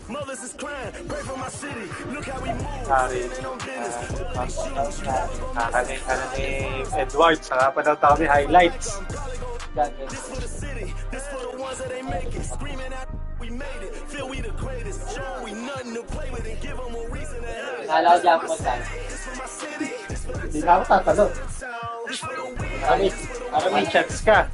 Mothers is crying, pray for my city. Look how we move, Sorry. standing on business. Kakanin ni Edward, saka pa daw tao ni highlights. This for the city, this for the ones that ain't make it. Screaming out, we made it. Feel we the greatest. Show we nothing to play with and give them a reason to have it. Nalaw dyan po tayo. This for my city, this for the Hindi na ako tatalo. this for the win. Para may checks ka.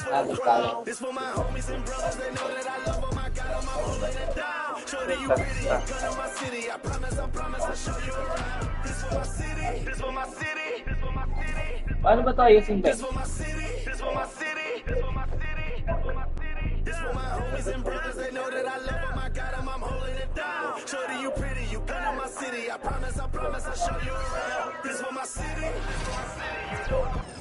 Nalaw tayo. This for my homies and brothers, they know that I love them. I got them, I'm holding it down. Show that you pretty, you come to my city. I promise, I'll show you around. This for my city, this for my city, this for my city. Paano ba tayo yung This for my city, this for my city, this for my city, this for my city. This for my homies and brothers, they know that I love them. I got them, I'm holding it down. Show that you pretty, you come to my city. I promise, I'll show you around. This for my city, this for my city.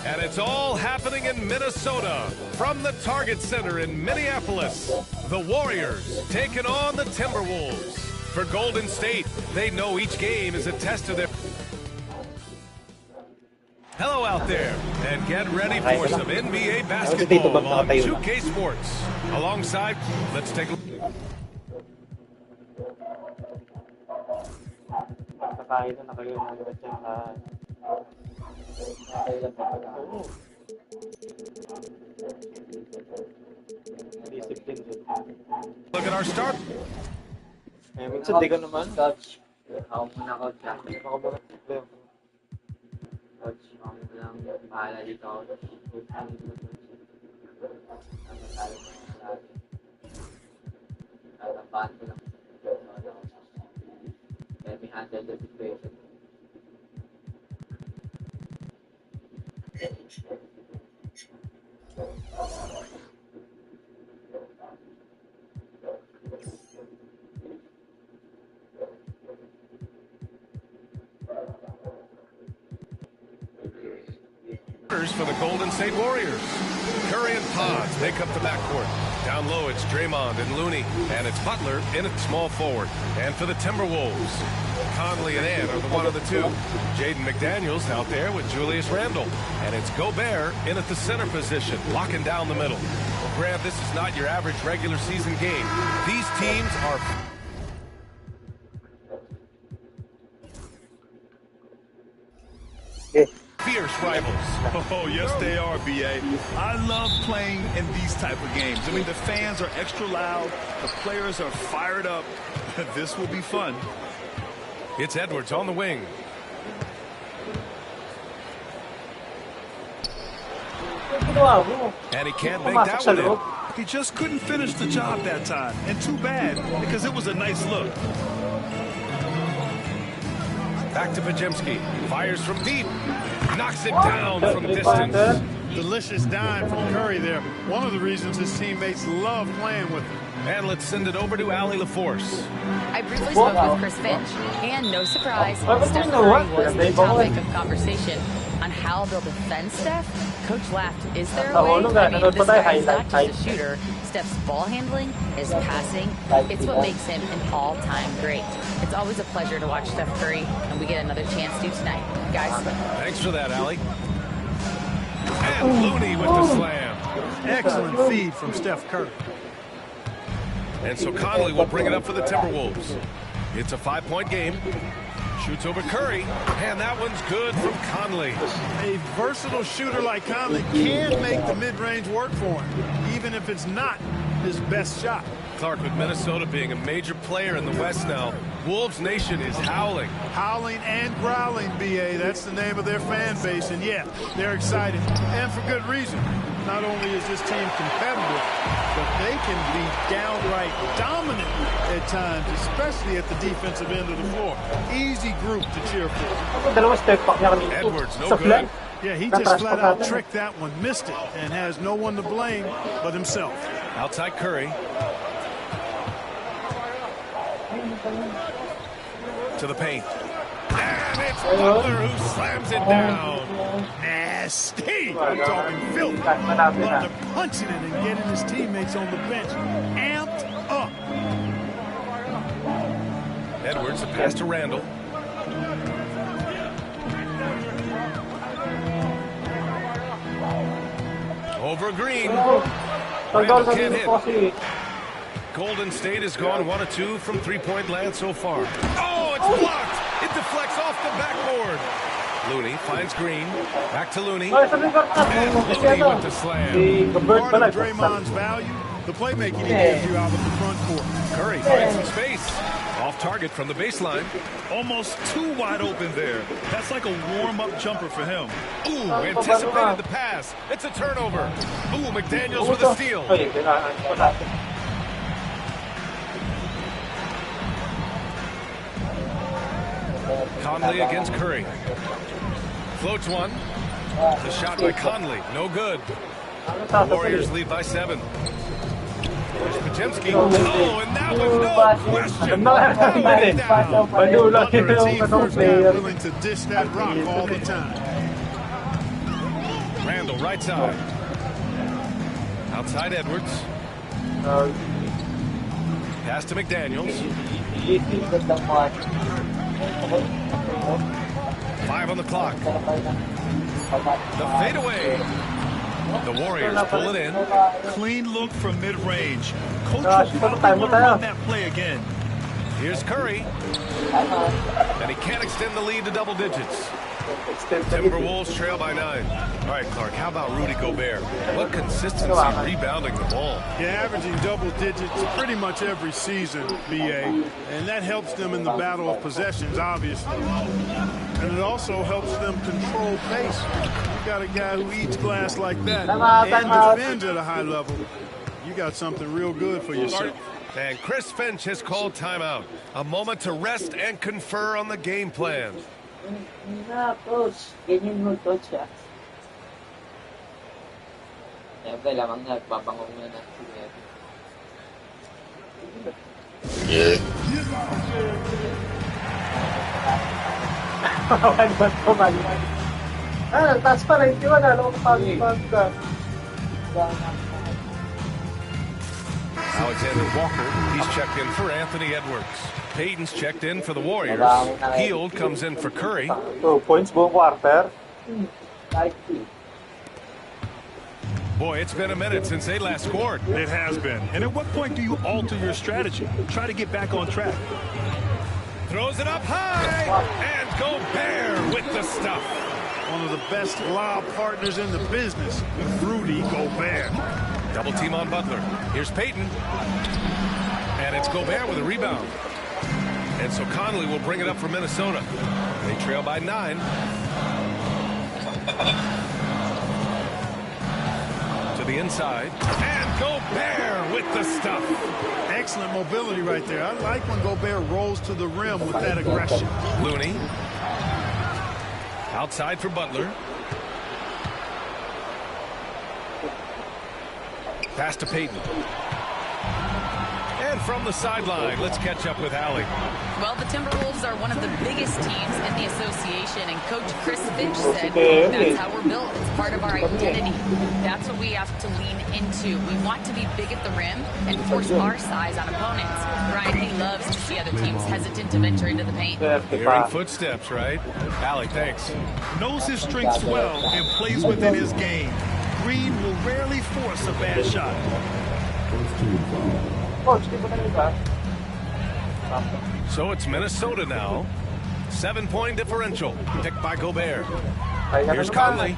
And it's all happening in Minnesota from the Target Center in Minneapolis. The Warriors taking on the Timberwolves. For Golden State, they know each game is a test of their... Hello out there, and get ready for some NBA basketball on 2K Sports. Alongside, let's take a look. Kakain na kayo ng agad dyan. Discipline dyan. Look at our start. Minsan di ka naman. Coach. Ako muna, coach. Ako ba? Coach, ako lang bahala dito, coach. Tatapahan ko lang. Let me handle the situation. For the Golden State Warriors. Curry and Pods make up the backcourt. Down low, it's Draymond and Looney, and it's Butler in at small forward. And for the Timberwolves, Conley and Ant are the one of the two. Jaden McDaniels out there with Julius Randle. And it's Gobert in at the center position, locking down the middle. Well, Grant, this is not your average regular season game. These teams are... fierce rivals. Oh, yes, they are, B.A. I love playing in these type of games. I mean, the fans are extra loud. The players are fired up. This will be fun. It's Edwards on the wing. And he can't make that one in. He just couldn't finish the job that time. And too bad, because it was a nice look. Back to Pajemski. Fires from deep. Knocks it down from distance. Delicious dime from Curry there. One of the reasons his teammates love playing with him. And let's send it over to Allie LaForce. I briefly spoke with Chris Finch, and no surprise, Steph Curry was the topic of conversation on how they'll defend Steph. Coach laughed, is there a way? I mean, this guy is not just a shooter. Steph's ball handling, his passing, it's what makes him an all-time great. It's always a pleasure to watch Steph Curry, and we get another chance to tonight. Guys. Thanks for that, Allie. And Looney with the slam. Excellent feed from Steph Curry. And so Conley will bring it up for the Timberwolves. It's a 5-point game. Shoots over Curry, and that one's good from Conley. A versatile shooter like Conley can make the mid-range work for him, even if it's not his best shot. Clark, with Minnesota being a major player in the West now, Wolves Nation is howling. Howling and growling, B.A. That's the name of their fan base, and yeah, they're excited, and for good reason. Not only is this team competitive, but they can be downright dominant at times, especially at the defensive end of the floor. Easy group to cheer for. Edwards, no good. Yeah, he just flat out tricked that one, missed it, and has no one to blame but himself. Outside Curry. To the paint. And it's Butler who slams it down. Nasty. I'm talking filthy. Butler punching it and getting his teammates on the bench amped up. Edwards, a pass to Randle. Over Green. Randall can't hit. Golden State has gone 1 of 2 from three-point land so far. Oh, it's blocked. It deflects off the backboard. Looney finds Green. Back to Looney. And Looney with the slam. Part of Draymond's value, the playmaking he gives you out of the front court. Curry finds some space. Off target from the baseline. Almost too wide open there. That's like a warm-up jumper for him. Ooh, anticipated the pass. It's a turnover. Ooh, McDaniels with a steal. Conley against Curry. Floats one. The shot by Conley. No good. The Warriors lead by 7. There's Podziemski. Oh, and that was no question. Butler, a team first guy willing to dish that rock all the time. Randall, right side. Outside Edwards. Pass to McDaniels. 5 on the clock. The fadeaway. The Warriors pull it in. Clean look from mid-range. Coach will probably want to run that play again. Here's Curry. And he can't extend the lead to double digits. Timberwolves trail by 9. All right, Clark, how about Rudy Gobert? What consistency rebounding the ball. Yeah, averaging double digits pretty much every season, BA. And that helps them in the battle of possessions, obviously. And it also helps them control pace. You got a guy who eats glass like that and defends at a high level. You got something real good for yourself. And Chris Finch has called timeout. A moment to rest and confer on the game plan. Ganyan mo, coach, ah. Siyempre, lamang nagpapango muna na. Taas pa, 91. Ano kung pag Alexander Walker, he's checked in for Anthony Edwards. Payton's checked in for the Warriors. Hield comes in for Curry. 2 points buong quarter. Boy, it's been a minute since they last scored. It has been. And at what point do you alter your strategy? Try to get back on track. Throws it up high. And Gobert with the stuff. One of the best lob partners in the business, Rudy Gobert. Double team on Butler. Here's Payton. And it's Gobert with a rebound. And so Conley will bring it up for Minnesota. They trail by 9. To the inside. And Gobert with the stuff. Excellent mobility right there. I like when Gobert rolls to the rim with that aggression. Looney. Outside for Butler. Pass to Payton. And from the sideline, let's catch up with Allie. Well, the Timberwolves are one of the biggest teams in the association, and Coach Chris Finch said that's how we're built. It's part of our identity. That's what we have to lean into. We want to be big at the rim and force our size on opponents. Ryan, he loves to see other teams hesitant to venture into the paint. Hearing footsteps, right? Allie, thanks. Knows his strengths well and plays within his game. Green will rarely force a bad shot. So it's Minnesota now. 7-point differential. Picked by Gobert. Here's Conley.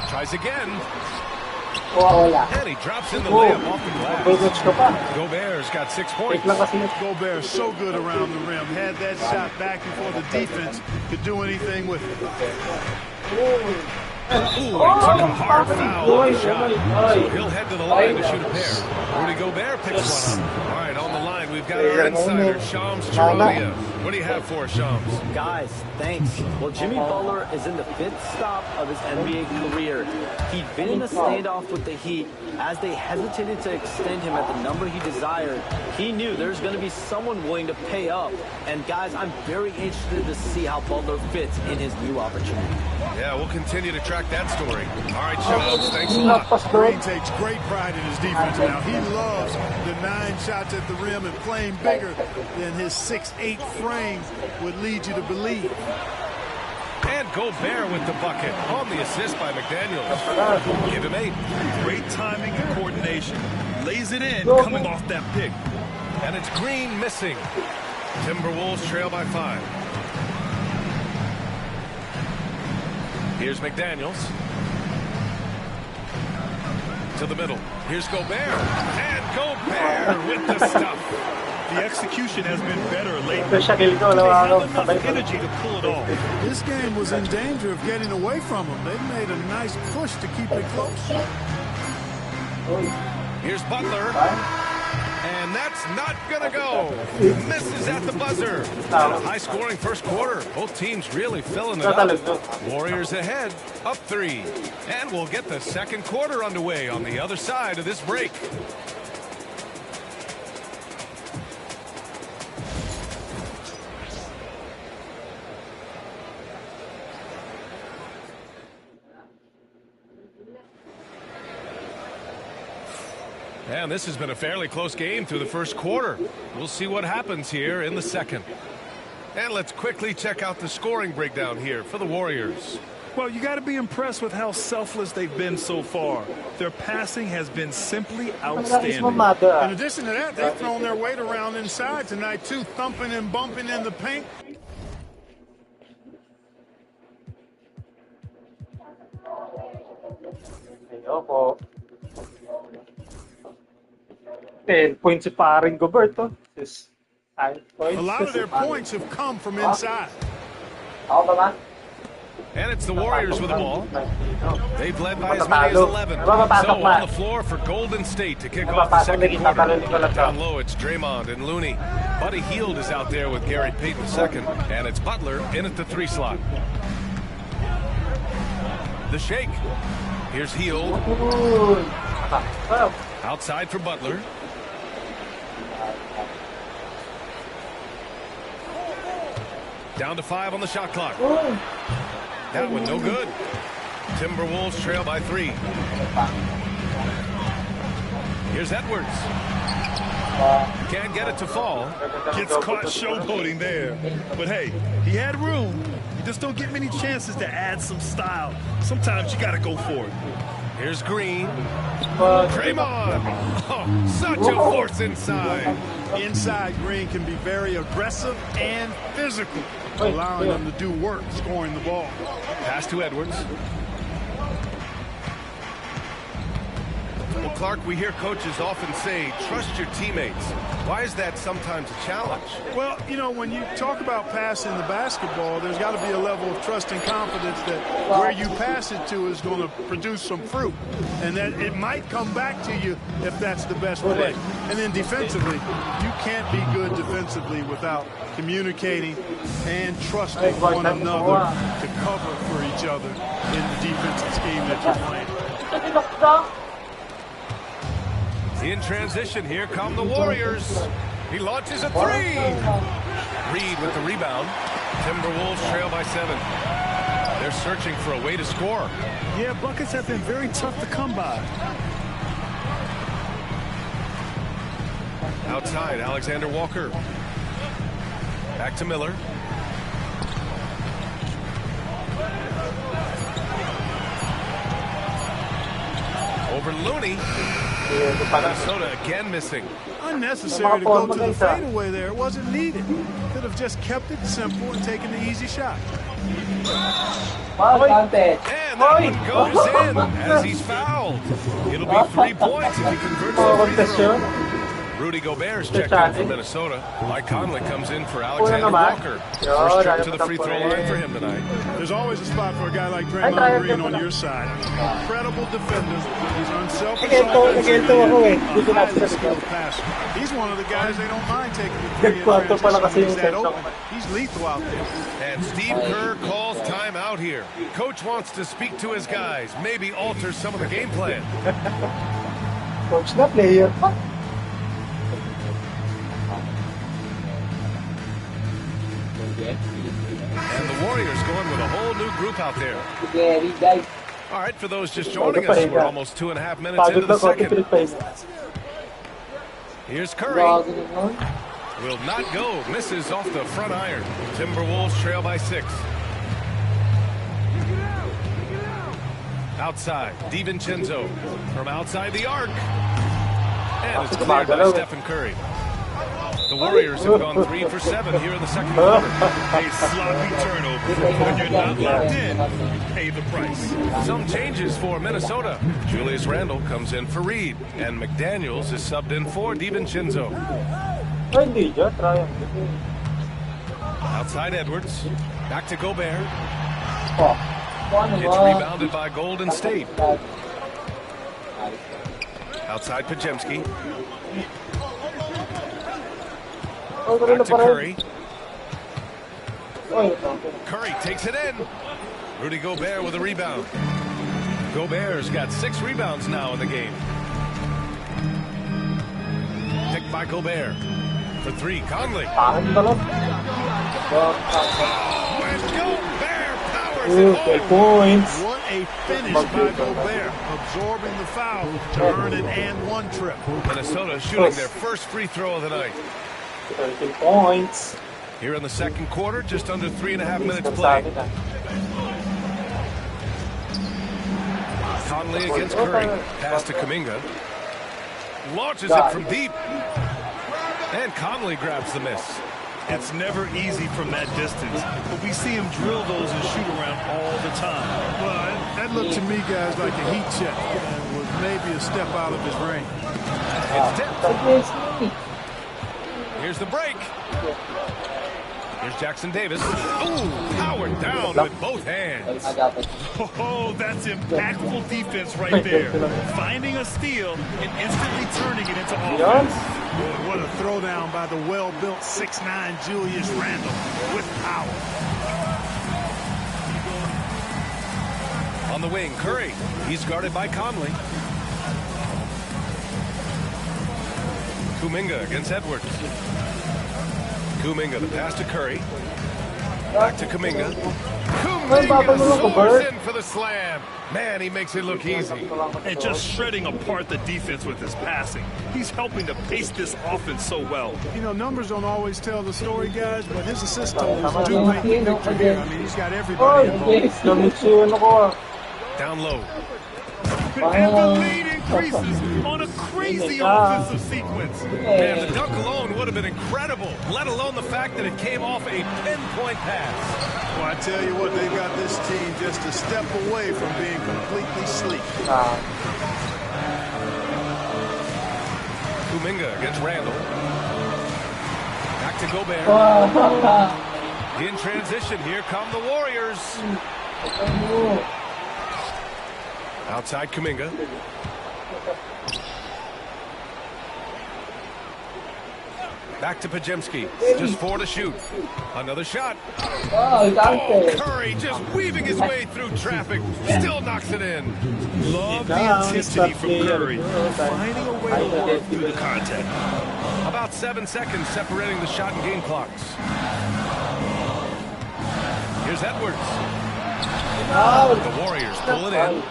Tries again. And he drops in the layup off the glass. Gobert's got 6 points. Gobert's so good around the rim. Had that shot back before the defense could do anything with it. Ooh, he took a hard foul on the shot. So he'll head to the line to shoot a pair. Rudy Gobert picks one up. All right, on the line, we've got our insider, Shams Charania. What do you have for us, Shams? Guys, thanks. Well, Jimmy Butler is in the 5th stop of his NBA career. He'd been in a standoff with the Heat. As they hesitated to extend him at the number he desired, he knew there's going to be someone willing to pay up. And guys, I'm very interested to see how Butler fits in his new opportunity. Yeah, we'll continue to track that story. All right, Shams, thanks a lot. Green takes great pride in his defense now. He loves the 9 shots at the rim and playing bigger than his 6'8" frame would lead you to believe. And Gobert with the bucket on the assist by McDaniels. Give him 8. Great timing and coordination. Lays it in, coming off that pick. And it's Green missing. Timberwolves trail by 5. Here's McDaniels. To the middle. Here's Gobert. And Gobert with the stuff. The execution has been better lately. They have enough energy to pull it off. This game was in danger of getting away from them. They made a nice push to keep it close. Here's Butler. And that's not going to go. Misses at the buzzer. And a high-scoring first quarter. Both teams really filling it up. Warriors ahead, up 3. And we'll get the second quarter underway on the other side of this break. And this has been a fairly close game through the first quarter. We'll see what happens here in the second. And let's quickly check out the scoring breakdown here for the Warriors. Well, you got to be impressed with how selfless they've been so far. Their passing has been simply outstanding. In addition to that, they've thrown their weight around inside tonight, too, thumping and bumping in the paint. 10 points si paring Goberto. A lot of their points have come from inside. And it's the Warriors with the ball. They've led by as many as 11. So on the floor for Golden State to kick off the second quarter. Down low, it's Draymond and Looney. Buddy Hield is out there with Gary Payton II. And it's Butler in at the 3 slot. The shake. Here's Hield. Outside for Butler. Down to 5 on the shot clock. That one no good. Timberwolves trail by 3. Here's Edwards. Can't get it to fall. Gets caught showboating there. But hey, he had room. You just don't get many chances to add some style. Sometimes you got to go for it. Here's Green. Draymond. Oh, such a force inside. Inside, Green can be very aggressive and physical, allowing them to do work scoring the ball. Pass to Edwards. Well, Clark, we hear coaches often say, trust your teammates. Why is that sometimes a challenge? Well, you know, when you talk about passing the basketball, there's got to be a level of trust and confidence that where you pass it to is going to produce some fruit, and that it might come back to you if that's the best play. And then defensively, you can't be good defensively without communicating and trusting one another to cover for each other in the defensive scheme that you're playing. In transition, here come the Warriors. He launches a 3. Reed with the rebound. Timberwolves trail by 7. They're searching for a way to score. Yeah, buckets have been very tough to come by. Outside, Alexander Walker. Back to Miller. Over Looney. Minnesota again missing. Unnecessary to go to the fadeaway there. It wasn't needed. Could have just kept it simple and taken the easy shot. And that one goes in as he's fouled. It'll be 3 points if he converts the free throw. Rudy Gobert's checked in for Minnesota. Mike Conley comes in for Alexander Walker. First trip to the free throw line for him tonight. There's always a spot for a guy like Draymond Green on your side. Incredible defender. He's unselfish. Highly skilled passer. He's one of the guys they don't mind taking the 3 in transition. He's that open. He's lethal out there. And Steve Kerr calls timeout here. Coach wants to speak to his guys, maybe alter some of the game plan. Coach na player. And the Warriors going with a whole new group out there. All right, for those just joining us, we're almost 2.5 minutes into the second. Here's Curry. Will not go. Misses off the front iron. Timberwolves trail by 6. Outside, DiVincenzo from outside the arc. And it's cleared by Stephen Curry. The Warriors have gone 3 for 7 here in the second quarter. A sloppy turnover. When you're not locked in, pay the price. Some changes for Minnesota. Julius Randle comes in for Reed, and McDaniels is subbed in for DiVincenzo. Outside Edwards, back to Gobert. It's rebounded by Golden State. Outside Pajemski. Back to Curry. Curry takes it in. Rudy Gobert with a rebound. Gobert's got 6 rebounds now in the game. Picked by Gobert. For 3, Conley. And Gobert powers it home. What a finish by Gobert, absorbing the foul to earn an and-one trip. Minnesota shooting their first free throw of the night. 30 points. Here in the second quarter, just under 3.5 minutes played. Conley against Curry. Pass to Kuminga. Launches it from deep. And Conley grabs the miss. It's never easy from that distance, but we see him drill those and shoot around all the time. Well, that looked to me, guys, like a heat check and was maybe a step out of his range. It's tipped. Here's the break. Here's Jackson Davis. Ooh, powered down with both hands. Oh, that's impactful defense right there. Finding a steal and instantly turning it into offense. Boy, what a throwdown by the well-built 6'9" Julius Randle with power. On the wing, Curry. He's guarded by Conley. Kuminga against Edwards. Kuminga, the pass to Curry. Back to Kuminga. Kuminga soars in for the slam. Man, he makes it look easy. And just shredding apart the defense with his passing. He's helping to pace this offense so well. You know, numbers don't always tell the story, guys, but his assist totals do make the picture here. I mean, he's got everybody involved. Down low. And the lead increases on a crazy offensive sequence. Man, the dunk alone would have been incredible, let alone the fact that it came off a pinpoint pass. Well, I tell you what, they got this team just a step away from being completely sleek. Kuminga against Randle. Back to Gobert. In transition, here come the Warriors. Outside Kuminga. Back to Pajemski. Just 4 to shoot. Another shot. Oh, Curry just weaving his way through traffic. Still knocks it in. Love the intensity from Curry. Finding a way to work through the contact. About 7 seconds separating the shot and game clocks. Here's Edwards. The Warriors pull it in.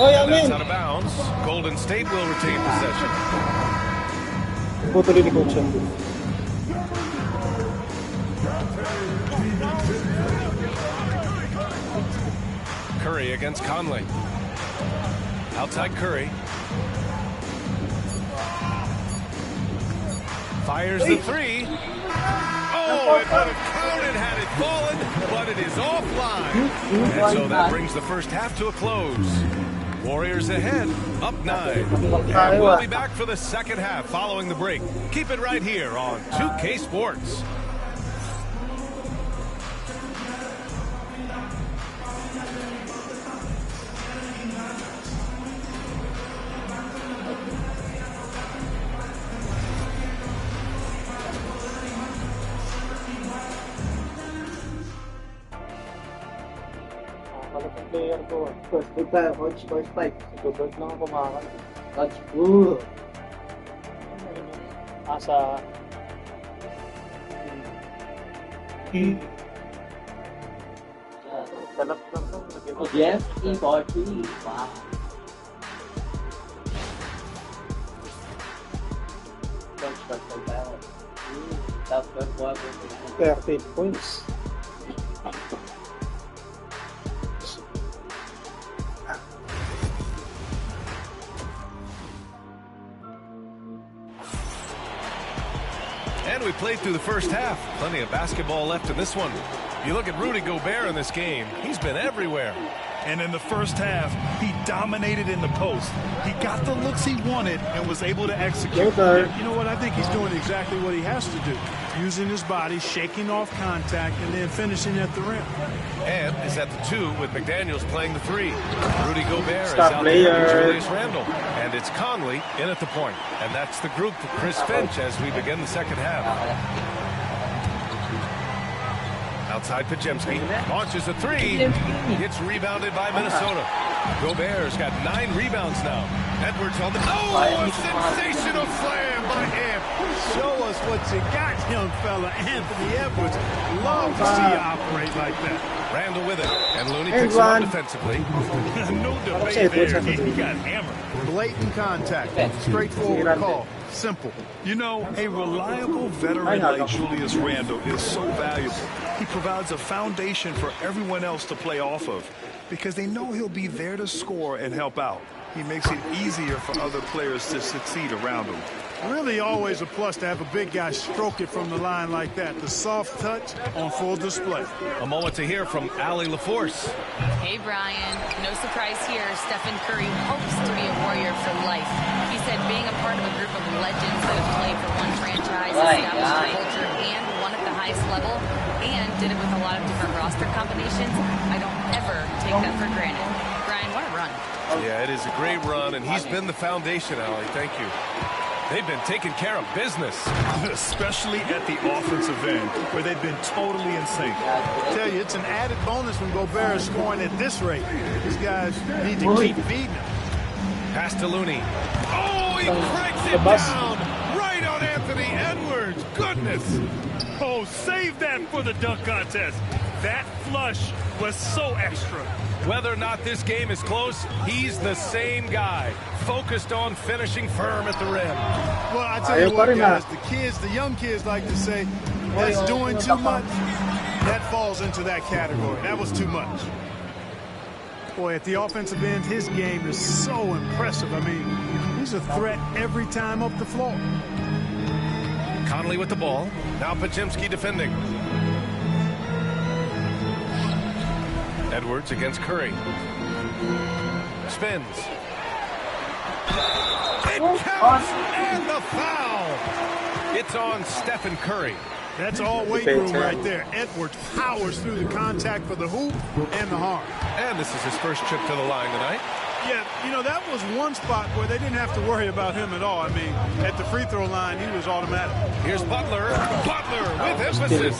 And that's out of bounds. Golden State will retain possession. Curry against Conley. Outside Curry. Fires the 3. Oh, it would have counted had it fallen, but it is offline. And so that brings the first half to a close. Warriors ahead, up 9. And we'll be back for the second half following the break. Keep it right here on 2K Sports. Player ko. Coach Spike. Si Gobert lang ang kumakan. Coach Asa. Talap lang to. Yes, E40. Wow. Coach Spike tayo. Top 12 30 points. And we played through the first half. Plenty of basketball left in this one. You look at Rudy Gobert in this game. He's been everywhere. And in the first half, he dominated in the post. He got the looks he wanted and was able to execute. You know what? I think he's doing exactly what he has to do. Using his body, shaking off contact, and then finishing at the rim. And is at the 2 with McDaniels playing the 3. Rudy Gobert is out there with Julius Randle. And it's Conley in at the point. And that's the group for Chris Finch as we begin the second half. Outside Pajemski, launches a 3, gets rebounded by Minnesota. Gobert's got 9 rebounds now. Edwards on the... Oh, a sensational slam by him. Show us what you got, young fella. Anthony Edwards. Love to see you operate like that. Randle with it, and Looney picks him up defensively. No debate there. He got hammered. Blatant contact. Straightforward call. Simple. You know, a reliable veteran like Julius Randle is so valuable. He provides a foundation for everyone else to play off of because they know he'll be there to score and help out. He makes it easier for other players to succeed around him. Really always a plus to have a big guy stroke it from the line like that. The soft touch on full display. A moment to hear from Allie LaForce. Hey, Brian. No surprise here. Stephen Curry hopes to be a Warrior for life. He said being a part of a group of legends that have played for one franchise, established a culture, and won at the highest level, and did it with a lot of different roster combinations, I don't ever take that for granted. Brian, what a run. Yeah, it is a great run, and he's been the foundation, Allie. Thank you. They've been taking care of business. Especially at the offensive end, where they've been totally in sync. I tell you, it's an added bonus when Gobert is scoring at this rate. These guys need to keep feeding him. Pass to Looney. Oh, he breaks it down right on Anthony Edwards. Goodness. Oh, save that for the dunk contest. That flush was so extra. Whether or not this game is close, he's the same guy, focused on finishing firm at the rim. Well, I tell you what, guys, the young kids like to say, that's doing too much. That falls into that category. That was too much. Boy, at the offensive end, his game is so impressive. I mean, he's a threat every time up the floor. Conley with the ball. Now Pajemski defending. Edwards against Curry. Spins. It counts, and the foul. It's on Stephen Curry. That's all weight room right there. Edwards powers through the contact for the hoop and the harm. And this is his first trip to the line tonight. Yeah, you know, that was one spot where they didn't have to worry about him at all. I mean, at the free throw line, he was automatic. Here's Butler. Butler with emphasis.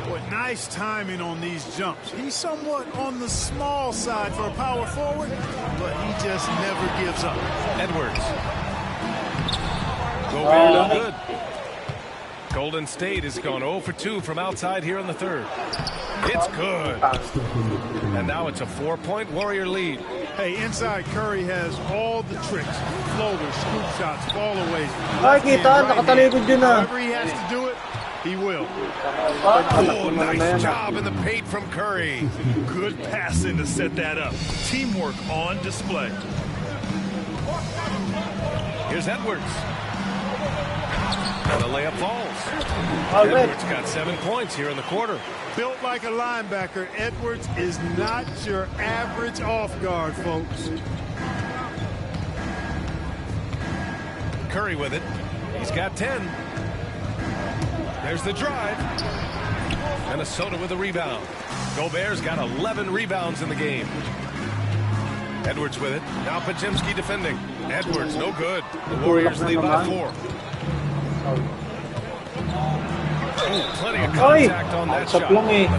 Boy, nice timing on these jumps. He's somewhat on the small side for a power forward, but he just never gives up. Edwards. Gobert no good. Golden State has gone 0 for 2 from outside here in the third. It's good. And now it's a 4-point Warrior lead. Hey, inside Curry has all the tricks. Floaters, scoop shots, fallaways. Whatever he has to do it, he will. Oh, nice job in the paint from Curry. Good passing to set that up. Teamwork on display. Here's Edwards. And the layup falls. Edwards got 7 points here in the quarter. Built like a linebacker, Edwards is not your average off guard, folks. Curry with it. He's got 10. There's the drive. Minnesota with a rebound. Gobert's got 11 rebounds in the game. Edwards with it. Now Pajemski defending. Edwards, no good. The Warriors lead by 4. Ooh, plenty of contact on that shot.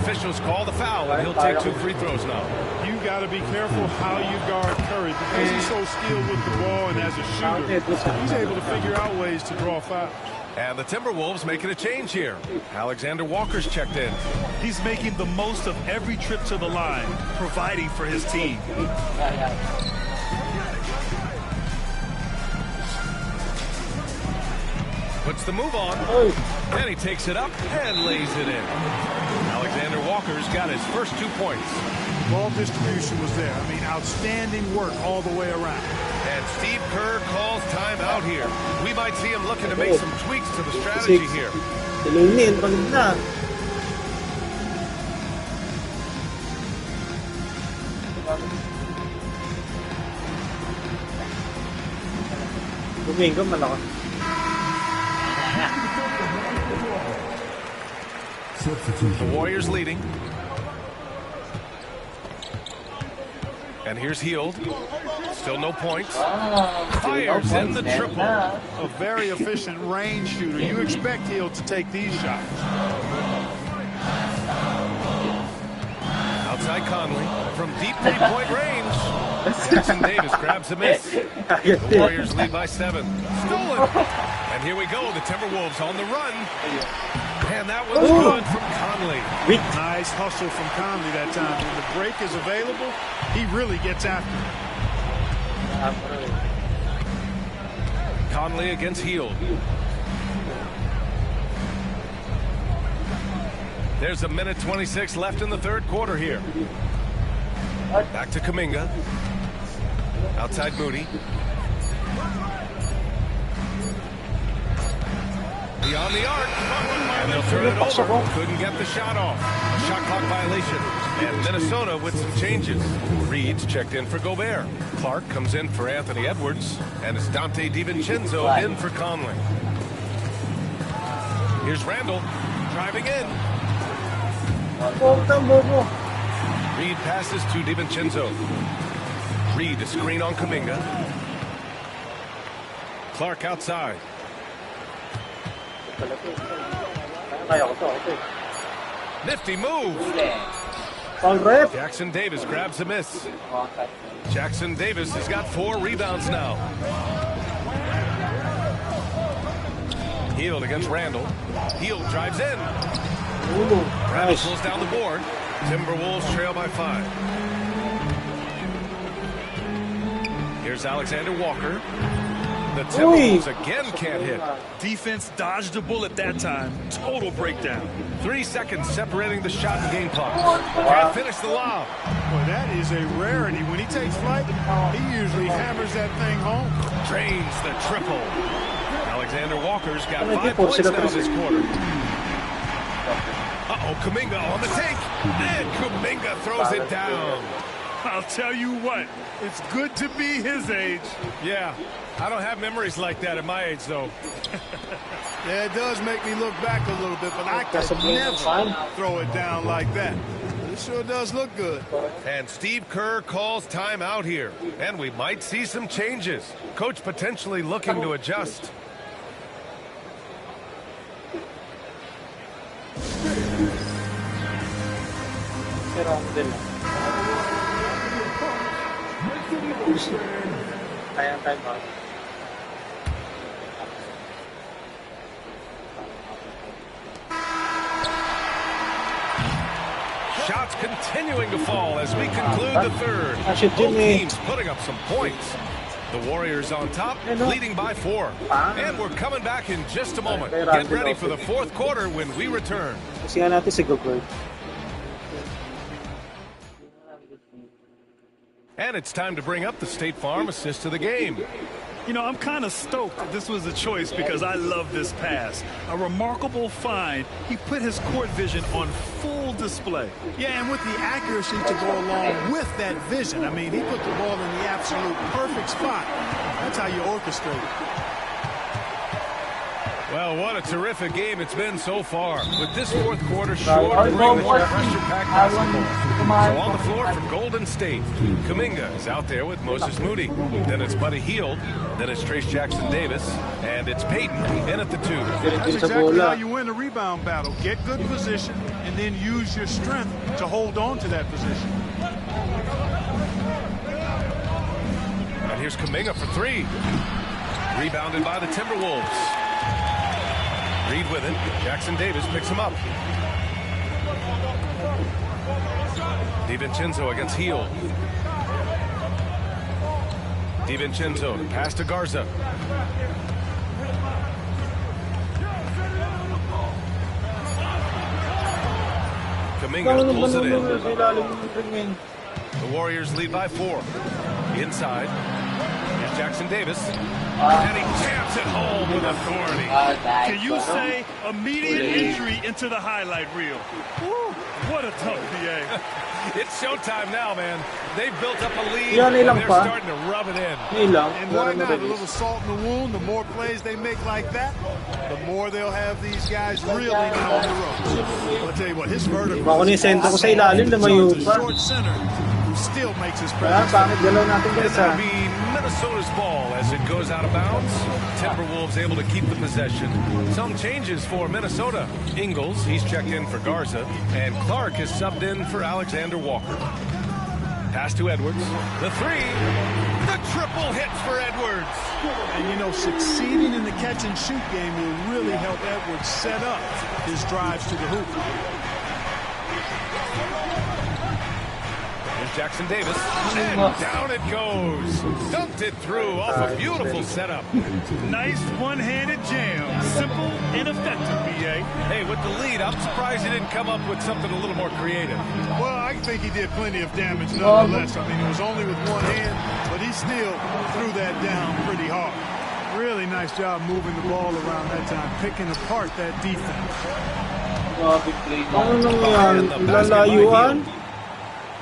Officials call the foul, and he'll take 2 free throws now. You got to be careful how you guard Curry because he's so skilled with the ball, and as a shooter, he's able to figure out ways to draw fouls. And the Timberwolves making a change here. Alexander Walker's checked in. He's making the most of every trip to the line, providing for his team. Puts the move on, and he takes it up and lays it in. Alexander Walker's got his first 2 points. Ball distribution was there. I mean, outstanding work all the way around. And Steve Kerr calls timeout out here. We might see him looking to make some tweaks to the strategy here. Tilunin, pagod na. Domingo malakas. The Warriors leading. And here's Heald. Still no points. Fires in the triple. A very efficient range shooter. You expect Heald to take these shots. Outside Conley from deep three-point range. Jackson Davis grabs a miss. The Warriors lead by 7. Stolen. And here we go. The Timberwolves on the run. And that was good from Conley. Nice hustle from Conley that time. When the break is available, he really gets after it. Conley against Heald. There's a minute 26 left in the third quarter here. Back to Kuminga. Outside Moody. Beyond the arc. And they'll turn it over. Couldn't get the shot off. A shot clock violation. And Minnesota with some changes. Reed's checked in for Gobert. Clark comes in for Anthony Edwards. And it's Dante DiVincenzo in for Conley. Here's Randall driving in. Reed passes to DiVincenzo. Reed, a screen on Kuminga. Clark outside. Nifty move. Jackson Davis grabs a miss. Jackson Davis has got 4 rebounds now. Heald against Randall. Heald drives in. Randall pulls down the board. Timberwolves trail by 5. Here's Alexander Walker. The Timberwolves again can't hit. Defense dodged a bullet that time. Total breakdown. 3 seconds separating the shot and game clock. Can't finish the lob. Boy, that is a rarity. When he takes flight, he usually hammers that thing home. Drains the triple. Alexander Walker's got 5 points now this quarter. Uh-oh, Kuminga on the take. And Kuminga throws it down. I'll tell you what, it's good to be his age. Yeah, I don't have memories like that at my age, though. Yeah, it does make me look back a little bit, but I could never throw it down like that. But it sure does look good. And Steve Kerr calls timeout here. And we might see some changes. Coach potentially looking to adjust. Shots continuing to fall as we conclude the third. Both teams putting up some points. The Warriors on top, leading by 4. And we're coming back in just a moment. Get ready for the fourth quarter when we return. And it's time to bring up the State Farm assist of the game. You know, I'm kind of stoked that this was a choice because I love this pass. A remarkable find. He put his court vision on full display. Yeah, and with the accuracy to go along with that vision. I mean, he put the ball in the absolute perfect spot. That's how you orchestrate it. Well, what a terrific game it's been so far. With this fourth quarter sure to bring the pressure-packed basketball. So on the floor for Golden State, Kuminga is out there with Moses Moody. Then it's Buddy Hield. Then it's Trace Jackson Davis. And it's Peyton in at the 2. That's exactly how you win a rebound battle. Get good position and then use your strength to hold on to that position. And here's Kuminga for 3. Rebounded by the Timberwolves. Reed with it. Jackson Davis picks him up. DiVincenzo against Hield. DiVincenzo pass to Garza. Kuminga pulls it in. The Warriors lead by 4. Inside. Here's Jackson Davis. And he jams it home with authority. Can you say immediate entry into the highlight reel? Woo, what a tough PA. It's showtime now, man. They've built up a lead, Yan, and ilang they're pa? starting to rub it in. And why not? A little salt in the wound. The more plays they make like that, the more they'll have these guys reeling on the road. I'll tell you what, his vertical Ako ni sentro ko sa ilalim, lumayo pa. short center who still makes his Kaya presence. pangit galaw natin And guys that'll be Minnesota's ball as it goes out of bounds. Timberwolves able to keep the possession. Some changes for Minnesota. Ingles, he's checked in for Garza, and Clark is subbed in for Alexander Walker. Pass to Edwards. The three. The triple hits for Edwards. And, you know, succeeding in the catch-and-shoot game will really help Edwards set up his drives to the hoop. Here's Jackson Davis. And down it goes. Dumped it through off a beautiful setup. Nice one-handed jam. Simple and effective, BA. Hey, with the lead, I'm surprised he didn't come up with something a little more creative. Well, I think he did plenty of damage nonetheless. I mean, it was only with one hand, but he still threw that down pretty hard. Really nice job moving the ball around that time, picking apart that defense. Ano nangyayari? Lalayuan?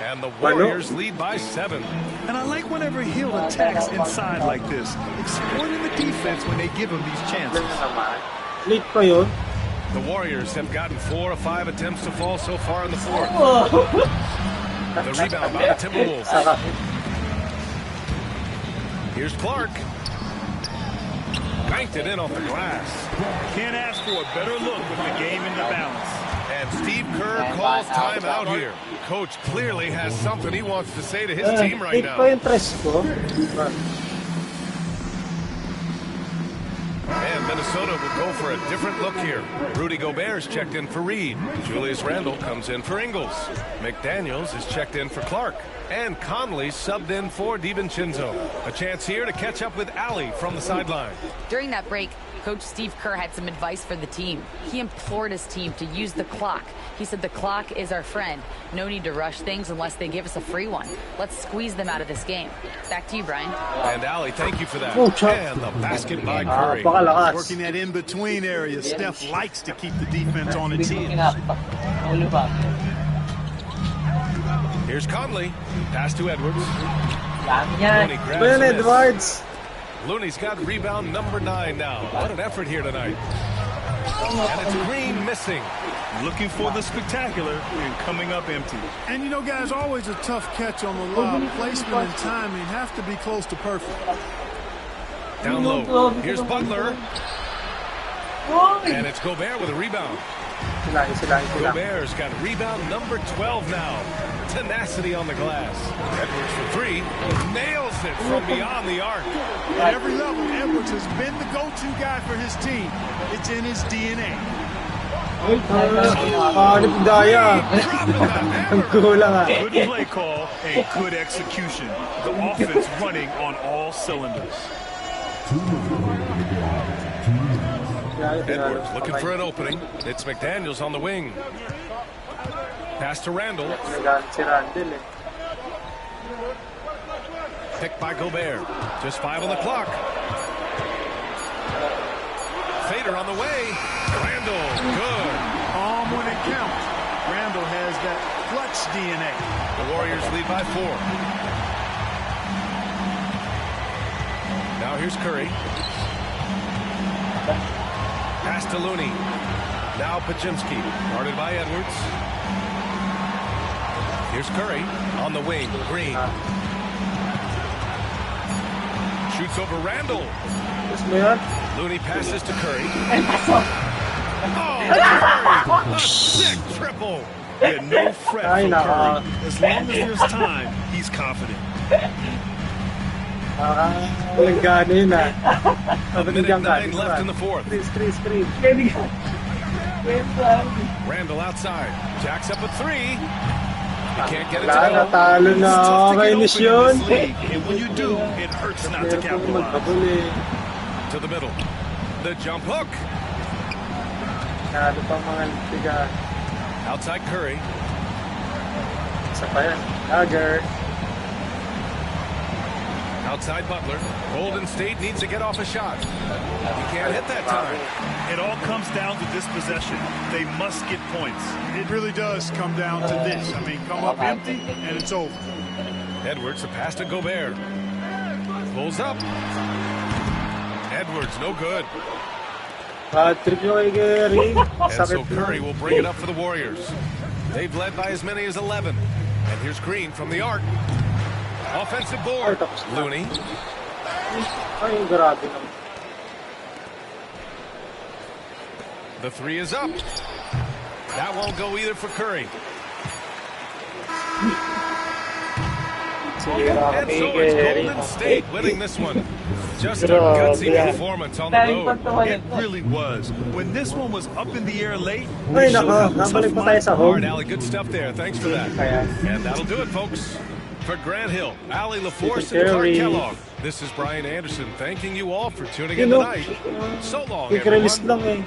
And the Warriors lead by 7. And I like whenever Hill attacks inside like this, exploiting the defense when they give him these chances. Late pa yun? The Warriors have gotten 4 of 5 attempts to fall so far in the fourth. The rebound by the Timberwolves. Here's Clark. Banked it in off the glass. Can't ask for a better look with the game in the balance. And Steve Kerr calls timeout here. Coach clearly has something he wants to say to his team right Late pa now. yung tres ko. And Minnesota will go for a different look here. Rudy Gobert's checked in for Reed. Julius Randle comes in for Ingles. McDaniels is checked in for Clark. And Conley subbed in for DiVincenzo. A chance here to catch up with Allie from the sideline. During that break, Coach Steve Kerr had some advice for the team. He implored his team to use the clock. He said the clock is our friend. No need to rush things unless they give us a free one. Let's squeeze them out of this game. Back to you, Brian. And Allie, thank you for that. Oh, Chuck. And the basket by Curry. Pakalakas. Working that in-between area, Steph likes to keep the defense on its heels. Here's Conley. Pass to Edwards. yan. Looney grabs Ben the miss. Edwards. Looney's got rebound number 9 now. What an effort here tonight. And it's Green missing. Looking for the spectacular and coming up empty. And, you know, guys, always a tough catch on the lob. Placement and timing have to be close to perfect. Down low. Here's Butler. And it's Gobert with a rebound. Sila. Gobert's got rebound number 12 now. Tenacity on the glass. Edwards for 3. Nails it from beyond the arc. At every level, Edwards has been the go-to guy for his team. It's in his DNA. Panip daya. Ang kulang ah. Good play call and good execution. The offense running on all cylinders. Edwards looking for an opening. It's McDaniels on the wing. Pass to Randall. Nagalit si Randall eh. Picked by Gobert. Just 5 on the clock. Fader on the way. Randall, good. Calm when it counts. Randall has that clutch DNA. The Warriors lead by 4. Now here's Curry. Pass to Looney. Now Pachimski. Guarded by Edwards. Here's Curry on the wing. Green. Shoots over Randall. Tapos mo yan? Looney passes to Curry. Oh, Curry! A sick triple. Yeah, no fret Ay, for naka. Curry. As long as there's time, he's confident. Walang gana yun ah. A minute 9 left in the fourth. Screen. Randall outside. Jacks up a 3. He can't get it Wala na, to go. talo na. It's tough to get Kainis open in yun. this league, and when you do, it hurts not to Meron po capitalize. magkabuli. To the middle. The jump hook. Talo pa mga tiga. Outside Curry. Isa pa yan. Dagger. Outside Butler. Golden State needs to get off a shot. He can't hit that time. It all comes down to this possession. They must get points. It really does come down to this. I mean, come up empty, and it's over. Edwards, a pass to Gobert. Pulls up. Edwards, no good. Trip nyo kay Gary. And so Sakit na. Curry will bring it up for the Warriors. They've led by as many as 11. And here's Green from the arc. Offensive board. Looney. Ay, grabe naman. The three is up. That won't go either for Curry. And so it's Golden State winning this one. Just a gutsy performance on the road. It really was. When this one was up in the air late, Ay, they showed how nako. tough Nabalik pa tayo sa All right, home. Allie, good stuff there. Thanks for that. And that'll do it, folks. For Grant Hill, Allie LaForce, and Clark Curry. Kellogg, this is Brian Anderson thanking you all for tuning You in know, tonight. So long, quick-release everyone. lang eh.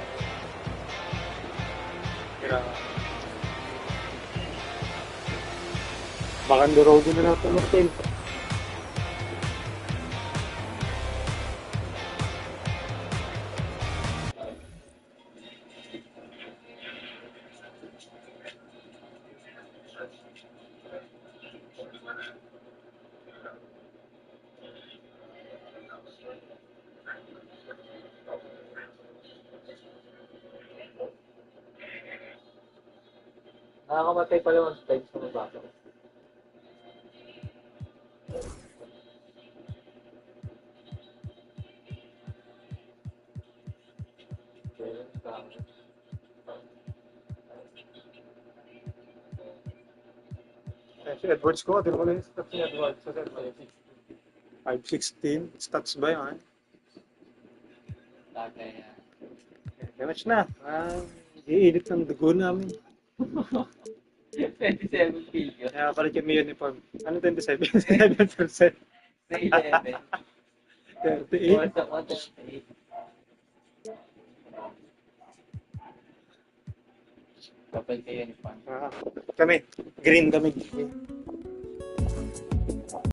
Baka nduro din na natin mag-10. Nakakamatay pala yung stage sa mababa. Si Edwards ko, di mo na yung stats ni Edwards. 516. Stats ba yun? Damage na. Iinit ng dugo namin. 27 billion. Kaya palit yung uniform. Ano 27? 7%. Sa 11. 38. 138. Kapal kayo ni Pan. Kami. Green kami.